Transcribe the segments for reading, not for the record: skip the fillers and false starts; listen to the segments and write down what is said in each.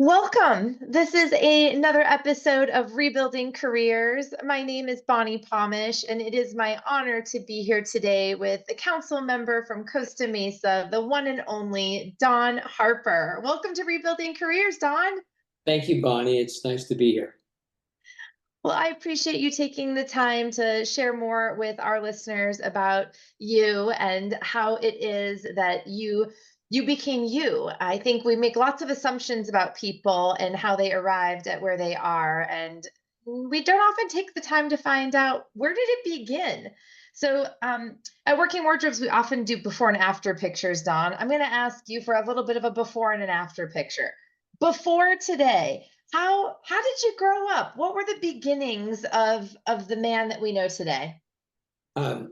Welcome. This is another episode of Rebuilding Careers. My name is Bonni Pomush, and it is my honor to be here today with the council member from Costa Mesa, the one and only Don Harper. Welcome to Rebuilding Careers, Don. Thank you, Bonnie. It's nice to be here. Well, I appreciate you taking the time to share more with our listeners about you and how it is that you became you. I think we make lots of assumptions about people and how they arrived at where they are, and we don't often take the time to find out where did it begin. So at Working Wardrobes, we often do before and after pictures, Don. I'm going to ask you for a little bit of a before and an after picture. Before today, how did you grow up? What were the beginnings of the man that we know today? I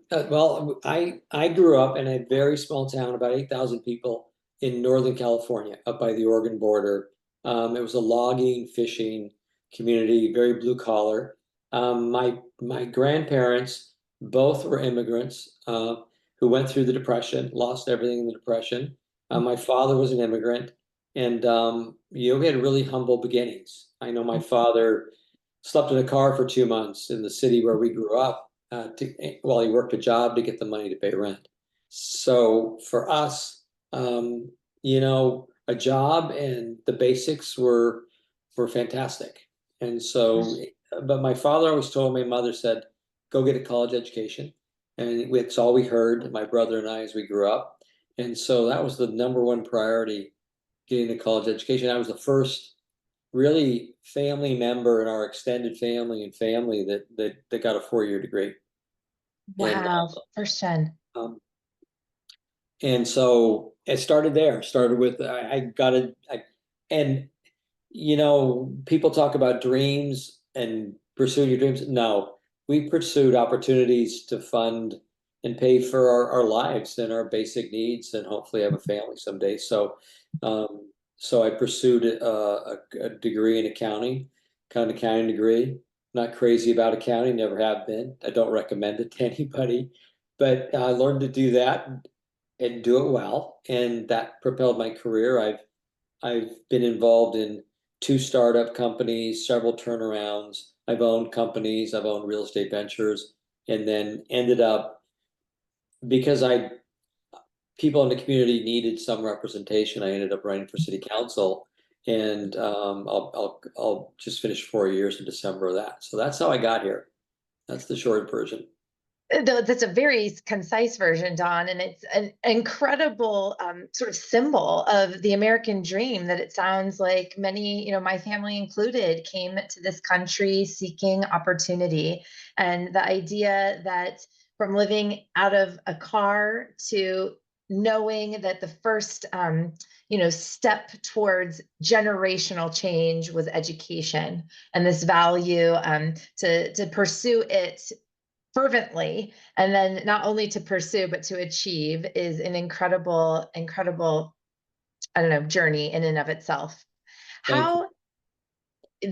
grew up in a very small town, about 8,000 people in Northern California, up by the Oregon border. It was a logging, fishing community, very blue collar. My grandparents both were immigrants who went through the Depression, lost everything in the Depression. My father was an immigrant, and we had really humble beginnings. I know my father slept in a car for 2 months in the city where we grew up while he worked a job to get the money to pay rent. So for us, a job and the basics were fantastic. And so, but my father always told me, mother said, go get a college education. And it's all we heard, my brother and I, as we grew up. And so that was the number one priority, getting a college education. I was the first really family member in our extended family that got a 4-year degree. And Wow, first gen. um, and so it started there. Started with I got it, and people talk about dreams and pursuing your dreams. No, we pursued opportunities to fund and pay for our lives and our basic needs, and hopefully have a family someday. So I pursued a degree in accounting, kind of accounting degree. Not crazy about accounting, never have been. I don't recommend it to anybody, but I learned to do that and do it well, and that propelled my career. I've been involved in 2 startup companies, several turnarounds. I've owned companies, I've owned real estate ventures, and then ended up, because people in the community needed some representation, I ended up running for city council, and I'll just finish 4 years in December of that. So that's how I got here. That's the short version. That's a very concise version, Don, and it's an incredible sort of symbol of the American dream that it sounds like many, my family included, came to this country seeking opportunity. And the idea that from living out of a car to knowing that the first, step towards generational change was education, and this value to pursue it fervently, and then not only to pursue but to achieve, is an incredible, I don't know, journey in and of itself. Thank you. How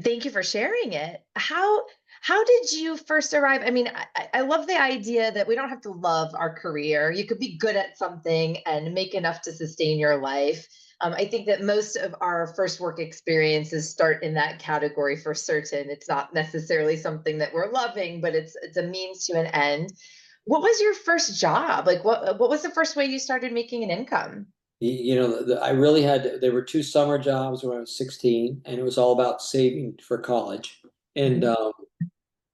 Thank you for sharing it. How did you first arrive? I mean, I love the idea that we don't have to love our career. You could be good at something and make enough to sustain your life. I think that most of our first work experiences start in that category for certain. It's not necessarily something that we're loving, but it's a means to an end. What was your first job? Like what was the first way you started making an income? I really there were 2 summer jobs when I was 16, and it was all about saving for college. And Mhm.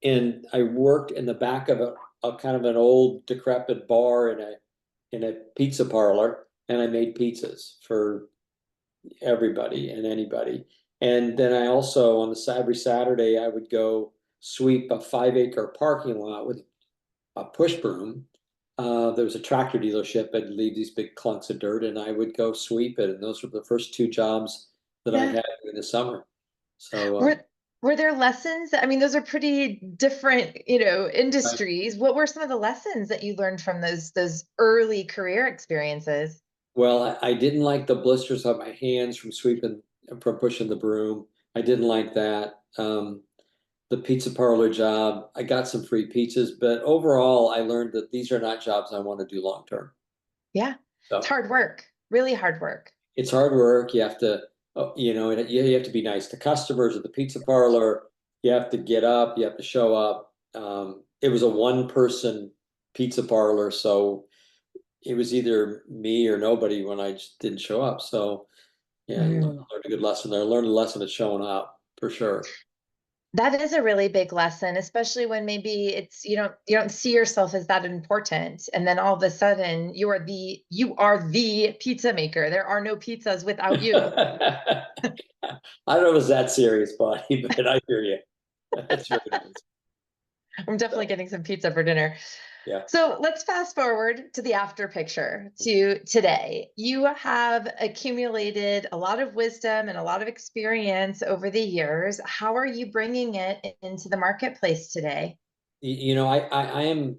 and I worked in the back of a kind of an old decrepit bar in a pizza parlor, and I made pizzas for everybody and anybody. And then I also, on every Saturday, I would go sweep a 5-acre parking lot with a push broom. There was a tractor dealership. I'd leave these big clunks of dirt, and I would go sweep it. And those were the first 2 jobs that I Yeah. had in the summer. So Were there lessons? I mean, those are pretty different, I, industries. What were some of the lessons that you learned from those early career experiences? I didn't like the blisters on my hands from sweeping, from pushing the broom. I didn't like that. The pizza parlor job, I got some free pizzas, but overall, I learned that these are not jobs I want to do long term. Yeah. It's So hard work, really hard work. it's hard work. You have to and you have to be nice to customers at the pizza parlor. You have to get up, you have to show up. It was a one-person pizza parlor, so it was either me or nobody when I just didn't show up. So yeah, I Mm. learned a good lesson there. I learned a lesson of showing up for sure. That is a really big lesson, especially when maybe it's you don't see yourself as that important, and then all of a sudden you are the pizza maker. There are no pizzas without you. I don't know if it was that serious, buddy, but I hear you. That's very nice. I'm definitely So, getting some pizza for dinner. yeah. So let's fast forward to the after picture to today. You have accumulated a lot of wisdom and a lot of experience over the years. How are you bringing it into the marketplace today? I am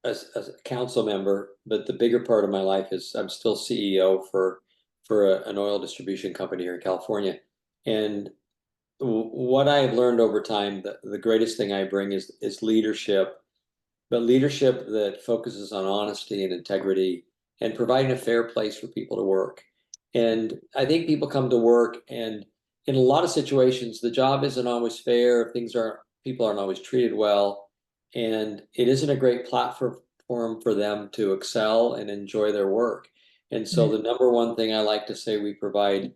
a council member, but the bigger part of my life is I'm still CEO for an oil distribution company here in California. And what I have learned over time, the greatest thing I bring is leadership, but leadership that focuses on honesty and integrity and providing a fair place for people to work. And I think people come to work, and in a lot of situations, the job isn't always fair. People aren't always treated well, and it isn't a great platform for them to excel and enjoy their work. And so Mm. the number one thing I like to say we provide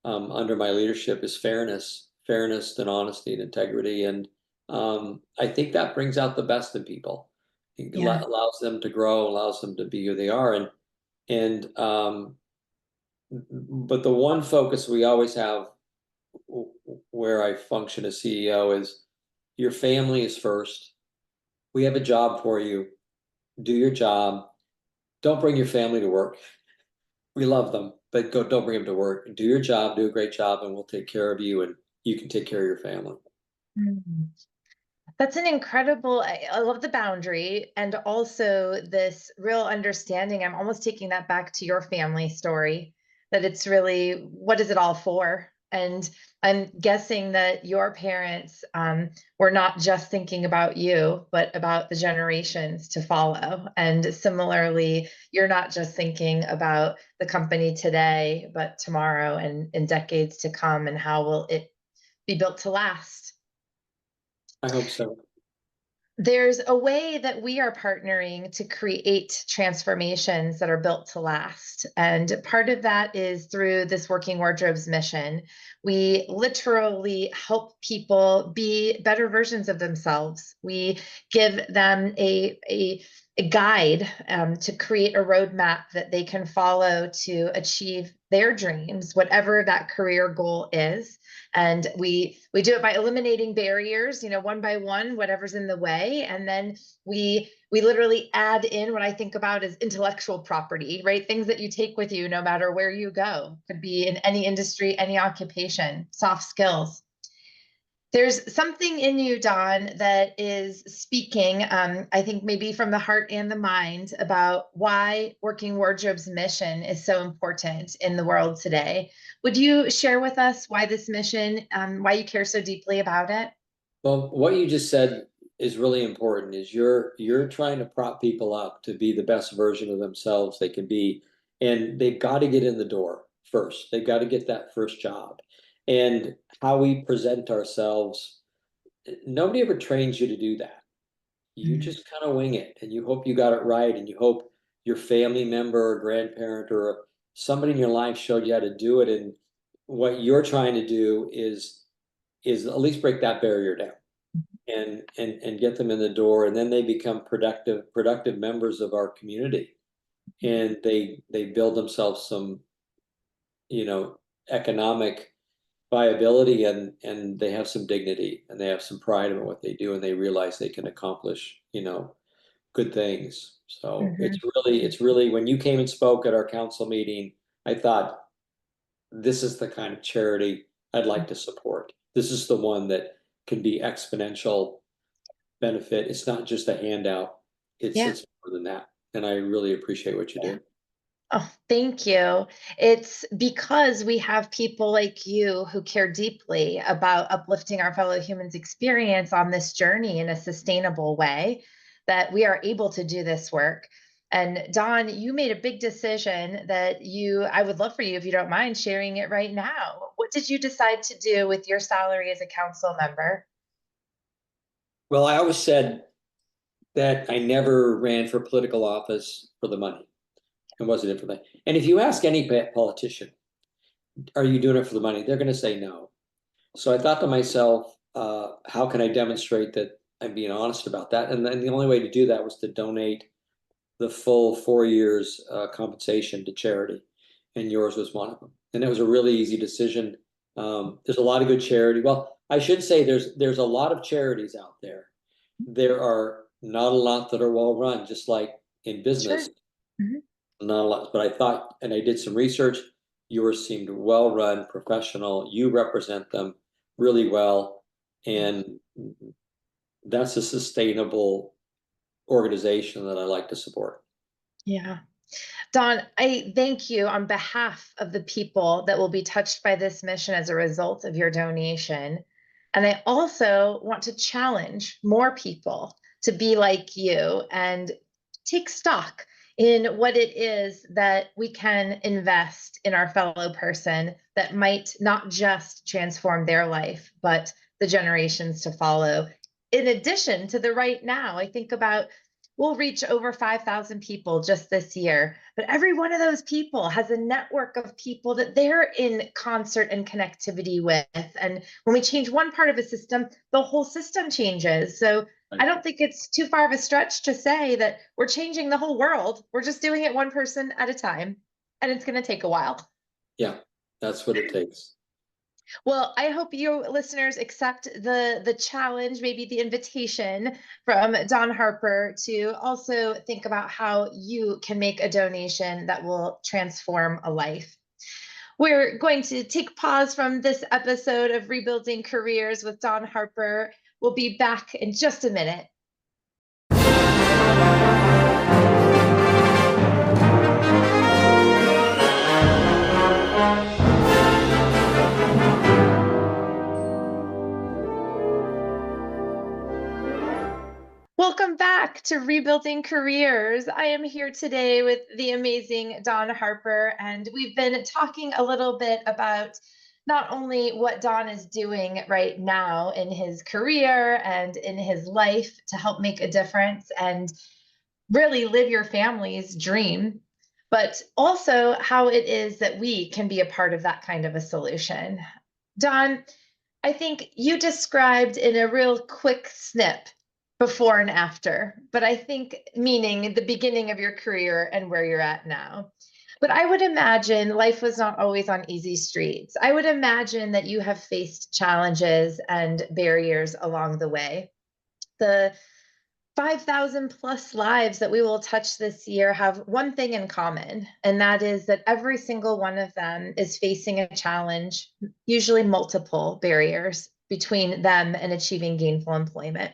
under my leadership is fairness and honesty and integrity. And I think that brings out the best in people. It Yeah. allows them to grow, allows them to be who they are. And but the one focus we always have where I function as CEO is your family is first. We have a job for you. Do your job. Don't bring your family to work. We love them, but don't bring them to work. Do your job, do a great job, and we'll take care of you, and you can take care of your family. Mm. That's an incredible, I love the boundary and also this real understanding. I'm almost taking that back to your family story, that it's really, what is it all for? And I'm guessing that your parents were not just thinking about you, but about the generations to follow. And similarly, you're not just thinking about the company today, but tomorrow and in decades to come, and how will it be built to last? I hope so. There's a way that we are partnering to create transformations that are built to last. And part of that is through this Working Wardrobes mission. We literally help people be better versions of themselves. We give them a guide to create a roadmap that they can follow to achieve their dreams, whatever that career goal is. And we do it by eliminating barriers, one by one, whatever's in the way. And then we literally add in what I think about as intellectual property, right? Things that you take with you no matter where you go. Could be in any industry, any occupation, soft skills. There's something in you, Don, that is speaking, I think maybe from the heart and the mind, about why Working Wardrobe's mission is so important in the world today. Would you share with us why this mission, why you care so deeply about it? Well, what you just said is really important. Is you're trying to prop people up to be the best version of themselves they can be, and they've got to get in the door first. They've got to get that first job, and how we present ourselves. Nobody ever trains you to do that. You Mm. just kind of wing it, and you hope you got it right, and you hope your family member or grandparent or somebody in your life showed you how to do it. And what you're trying to do is at least break that barrier down and get them in the door, and then they become productive members of our community, and they build themselves some you know economic viability, and they have some dignity, and they have some pride in what they do, and they realize they can accomplish good things. So Mhm. it's really when you came and spoke at our council meeting, I thought this is the kind of charity I'd like to support. This is the one that can be exponential benefit. It's not just a handout. Yeah. It's more than that. And I really appreciate what you Yeah. do. Oh, thank you. It's because we have people like you who care deeply about uplifting our fellow humans' experience on this journey in a sustainable way that we are able to do this work. And Don, you made a big decision that I would love for you, if you don't mind sharing it right now. What did you decide to do with your salary as a council member? Well, I always said that I never ran for political office for the money. It wasn't it for that. And if you ask any politician, are you doing it for the money? They're going to say no. So I thought to myself, how can I demonstrate that I'm being honest about that? And then the only way to do that was to donate the full 4 years compensation to charity. And yours was one of them. And it was a really easy decision. There's a lot of good charity. Well, I should say there's a lot of charities out there. There are not a lot that are well run, just like in Sure. business, Mhm. not a lot. But I thought, and I did some research, yours seemed well run, professional. You represent them really well. And that's a sustainable organization that I like to support. Yeah. Don, I thank you on behalf of the people that will be touched by this mission as a result of your donation. And I also want to challenge more people to be like you and take stock in what it is that we can invest in our fellow person that might not just transform their life, but the generations to follow. In addition to the right now, I think about we'll reach over 5,000 people just this year. But every one of those people has a network of people that they're in concert and connectivity with. And when we change one part of a system, the whole system changes. So I don't think it's too far of a stretch to say that we're changing the whole world. We're just doing it one person at a time. And it's going to take a while. Yeah, that's what it takes. Well, I hope you listeners accept the challenge, maybe the invitation from Don Harper to also think about how you can make a donation that will transform a life. We're going to take pause from this episode of Rebuilding Careers with Don Harper. We'll be back in just a minute. Welcome back to Rebuilding Careers. I am here today with the amazing Don Harper, and we've been talking a little bit about not only what Don is doing right now in his career and in his life to help make a difference and really live your family's dream, but also how it is that we can be a part of that kind of a solution. Don, I think you described in a real quick snip before and after, but I think meaning the beginning of your career and where you're at now. But I would imagine life was not always on easy streets. I would imagine that you have faced challenges and barriers along the way. The 5,000 plus lives that we will touch this year have one thing in common, and that is that every single one of them is facing a challenge, usually multiple barriers between them and achieving gainful employment.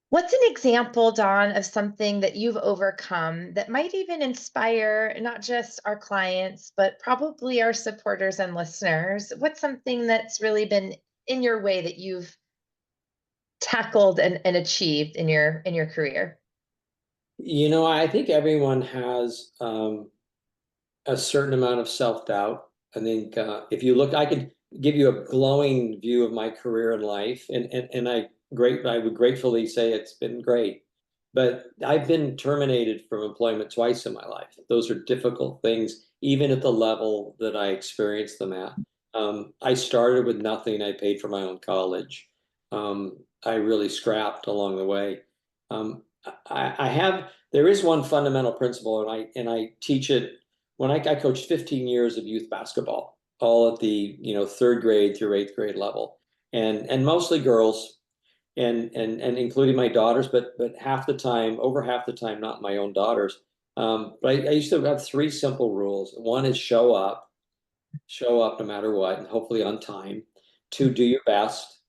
What's an example, Don, of something that you've overcome that might even inspire not just our clients, but probably our supporters and listeners? What's something that's really been in your way that you've tackled and achieved in your career? I think everyone has a certain amount of self-doubt. I think if you look, I could give you a glowing view of my career and life, and I would gratefully say it's been great. But I've been terminated from employment twice in my life. Those are difficult things, even at the level that I experienced them at. I started with nothing. I paid for my own college. I really scrapped along the way. There is one fundamental principle, and I teach it when I coached 15 years of youth basketball, all at the third grade through eighth grade level, and mostly girls, and including my daughters, but over half the time, not my own daughters. But I used to have three simple rules. One is show up no matter what, and hopefully on time. Two, do your best.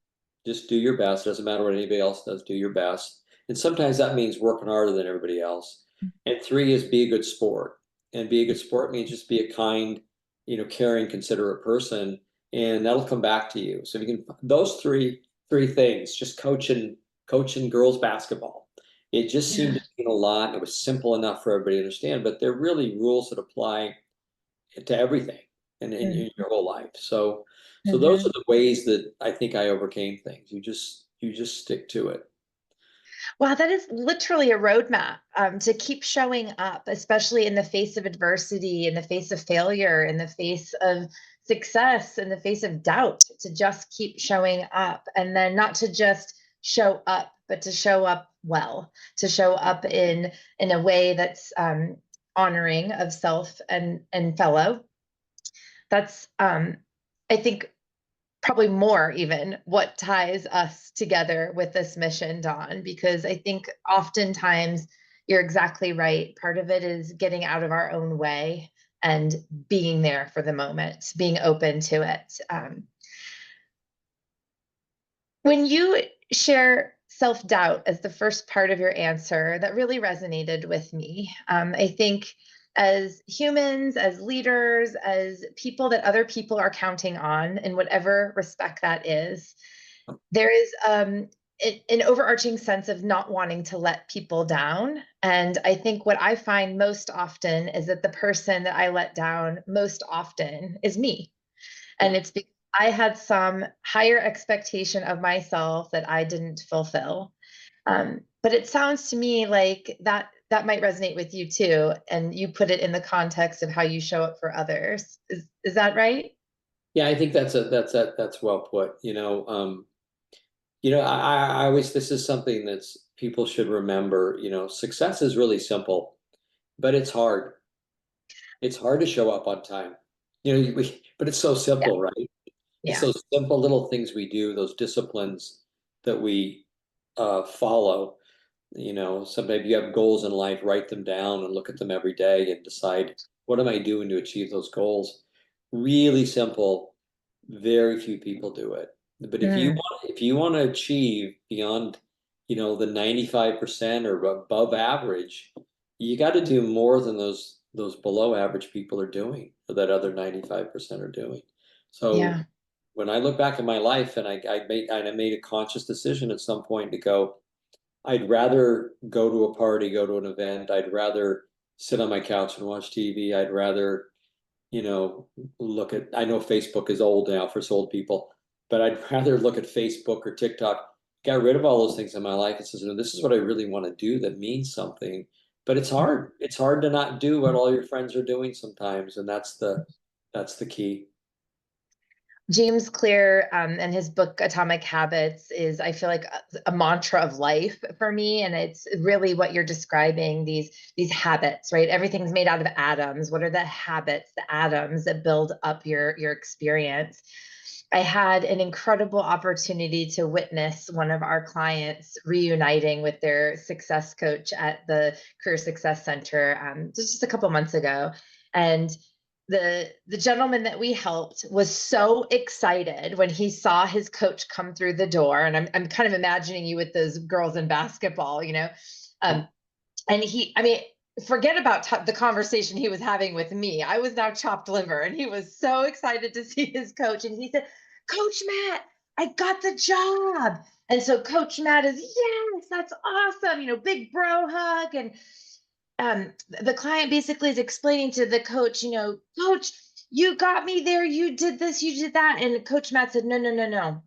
Just do your best. Doesn't matter what anybody else does, do your best. And sometimes that means working harder than everybody else. And three is be a good sport. And be a good sport means just be a kind, caring, considerate person, and that'll come back to you. So if you can those three things, just coaching girls basketball It just seemed Yeah. to mean a lot. It was simple enough for everybody to understand, but they're really rules that apply to everything in Mhm. your whole life. So those are Mhm. the ways that I think I overcame things. You just stick to it. Wow, that is literally a roadmap to keep showing up, especially in the face of adversity, in the face of failure, in the face of success, in the face of doubt, to just keep showing up. And then not to just show up, but to show up well, to show up in a way that's honoring of self and fellow. That's I think probably more even what ties us together with this mission, Don, because I think oftentimes you're exactly right. Part of it is getting out of our own way and being there for the moment, being open to it. When you share self doubt as the first part of your answer, that really resonated with me. I think as humans, as leaders, as people that other people are counting on, in whatever respect that is, there is an overarching sense of not wanting to let people down. And I think what I find most often is that the person that I let down most often is me. And Yeah. it's because I had some higher expectation of myself that I didn't fulfill. But it sounds to me like that might resonate with you too. And you put it in the context of how you show up for others. Is that right? Yeah, I think that's well put. I always, this is something that's people should remember. Success is really simple, but it's hard. It's hard to show up on time. But it's so Yeah. simple, right? It's Yeah. those simple little things we do, those disciplines that we follow. Sometimes you have goals in life, write them down and look at them every day and decide, what am I doing to achieve those goals? Really simple. Very few people do it. But Mm, if you want to achieve beyond, the 95% or above average, you got to do more than those below average people are doing, or that other 95% are doing. So yeah. when I look back at my life, and I made a conscious decision at some point to go, I'd rather go to a party, go to an event. I'd rather sit on my couch and watch TV. I'd rather, you know, I know Facebook is old now for old people, but I'd rather look at Facebook or TikTok. Got rid of all those things in my life. It says, this is what I really want to do that means something. But it's hard. It's hard to not do what all your friends are doing sometimes, and that's the key. James Clear and his book Atomic Habits is, I feel like, a mantra of life for me, and it's really what you're describing, these habits, right? Everything's made out of atoms. What are the habits, the atoms that build up your experience? I had an incredible opportunity to witness one of our clients reuniting with their success coach at the Career Success Center just a couple months ago, and the gentleman that we helped was so excited when he saw his coach come through the door, and I'm kind of imagining you with those girls in basketball, um, and I mean, forget about the conversation he was having with me. I was now chopped liver, and he was so excited to see his coach, and he said, "Coach Matt, I got the job." And so Coach Matt is, yes, that's awesome, big bro hug. And the client basically is explaining to the coach, Coach, you got me there, you did this, you did that. And Coach Matt said, no, no, no, no.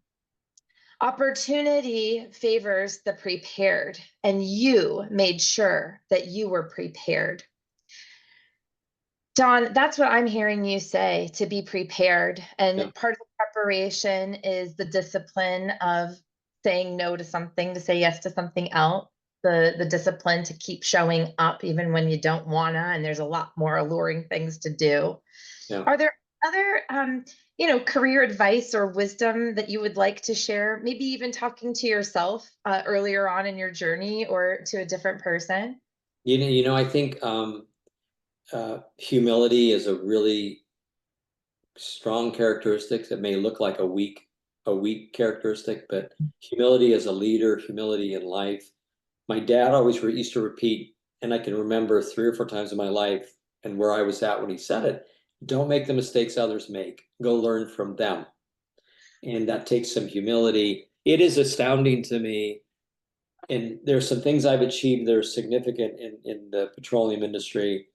Opportunity favors the prepared, and you made sure that you were prepared. Don, that's what I'm hearing you say, to be prepared. Yeah. And part of the preparation is the discipline of saying no to something, to say yes to something else, the discipline to keep showing up even when you don't wanna, and there's a lot more alluring things to do. Yeah. Are there other career advice or wisdom that you would like to share? Maybe even talking to yourself earlier on in your journey or to a different person? I think humility is a really strong characteristic that may look like a weak characteristic, but humility as a leader, humility in life. My dad always used to repeat, and I can remember 3 or 4 times in my life and where I was at when he said it, don't make the mistakes others make. Go learn from them. And that takes some humility. It is astounding to me And there's some things I've achieved that are significant in the petroleum industry.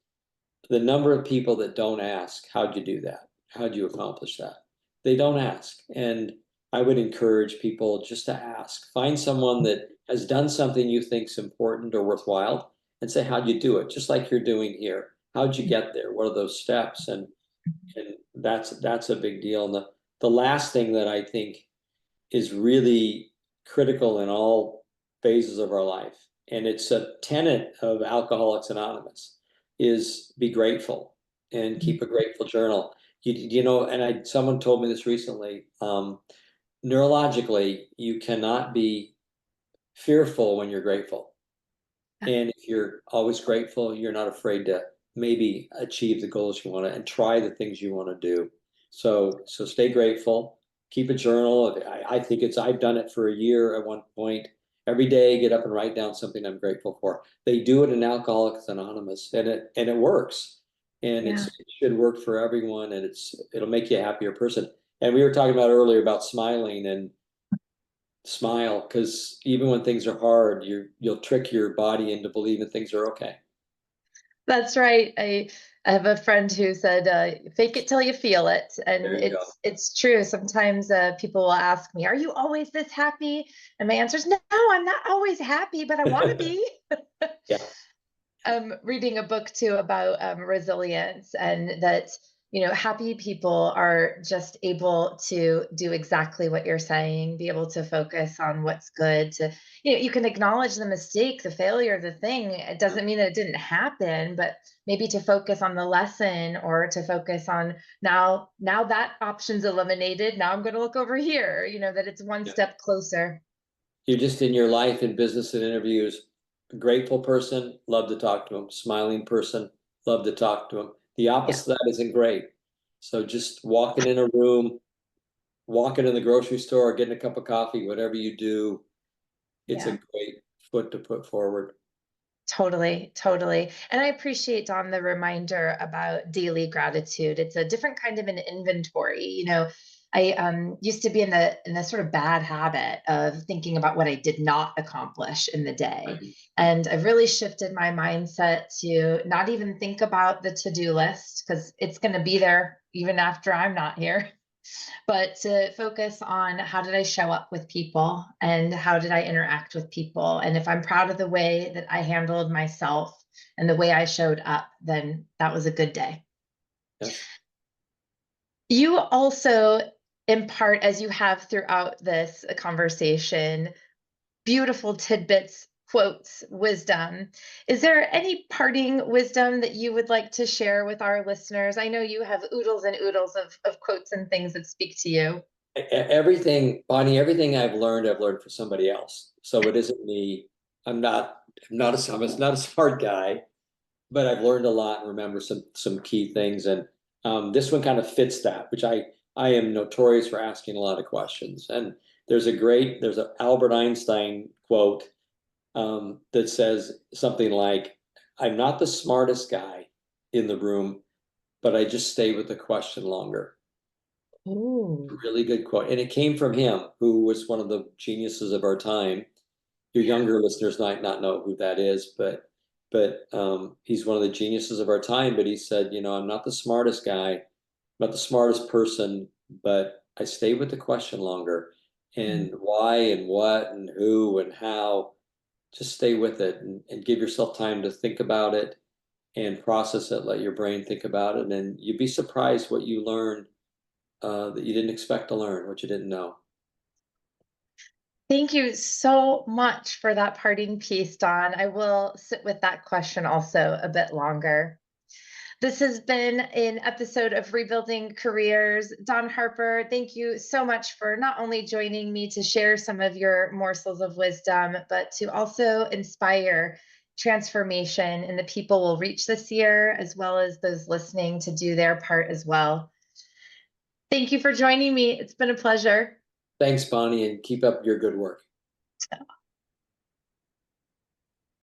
The number of people that don't ask, how'd you do that? How'd you accomplish that? They don't ask. And I would encourage people just to ask. Find someone that has done something you think's important or worthwhile and say, how'd you do it? Just like you're doing here. How'd you get there? What are those steps? And that's a big deal. And the last thing that I think is really critical in all phases of our life, and it's a tenet of Alcoholics Anonymous, is be grateful and keep a grateful journal. You know, and someone told me this recently. Neurologically, you cannot be fearful when you're grateful. And if you're always grateful, you're not afraid to maybe achieve the goals you want to and try the things you want to do. So stay grateful, keep a journal. I think I've done it for a year at one point. Every day, get up and write down something I'm grateful for. They do it in Alcoholics Anonymous, and it works. And Yeah. it should work for everyone, and it'll make you a happier person. And we were talking about earlier about smiling, and smile, because even when things are hard, you'll trick your body into believing things are okay. That's right. I have a friend who said, "Fake it till you feel it," and There you go. it's true. Sometimes people will ask me, "Are you always this happy?" And my answer is, "No, I'm not always happy, but I want to be." Yeah. Reading a book too about resilience, and that, happy people are just able to do exactly what you're saying, be able to focus on what's good, to, you can acknowledge the mistake, the failure, the thing. It doesn't mean that it didn't happen, but maybe to focus on the lesson, or to focus on, now that option's eliminated, now I'm going to look over here, that it's one Yeah. step closer. You're just in your life, in business and interviews, a grateful person, love to talk to them. Smiling person, love to talk to them. The Yeah. opposite of that isn't great. So just walking in a room, walking in the grocery store, getting a cup of coffee, whatever you do, it's a Yeah. great foot to put forward. Totally, totally. And I appreciate, Don, the reminder about daily gratitude. It's a different kind of an inventory. I used to be in the sort of bad habit of thinking about what I did not accomplish in the day. Right. And I've really shifted my mindset to not even think about the to-do list, because it's going to be there even after I'm not here, but to focus on, how did I show up with people, and how did I interact with people? And if I'm proud of the way that I handled myself and the way I showed up, then that was a good day. Yes. You also impart, as you have throughout this conversation, beautiful tidbits, quotes, wisdom. Is there any parting wisdom that you would like to share with our listeners? I know you have oodles and oodles of quotes and things that speak to you. Everything, Bonnie, everything I've learned for somebody else. So it isn't me. I'm not a smart guy, but I've learned a lot and remember some key things. And this one kind of fits that, which I am notorious for asking a lot of questions. And there's an Albert Einstein quote that says something like, "I'm not the smartest guy in the room, but I just stay with the question longer." Ooh. Really good quote. And it came from him, who was one of the geniuses of our time. Your Yeah. younger listeners might not know who that is, but he's one of the geniuses of our time. But he said, I'm not the smartest guy, not the smartest person, but I stay with the question longer. Mm. And why and what and who and how, just stay with it and give yourself time to think about it and process it. Let your brain think about it. And you'd be surprised what you learn that you didn't expect to learn, what you didn't know. Thank you so much for that parting piece, Don. I will sit with that question also a bit longer. This has been an episode of Rebuilding Careers. Don Harper, thank you so much for not only joining me to share some of your morsels of wisdom, but to also inspire transformation in the people we'll reach this year, as well as those listening to do their part as well. Thank you for joining me. It's been a pleasure. Thanks, Bonnie, and keep up your good work.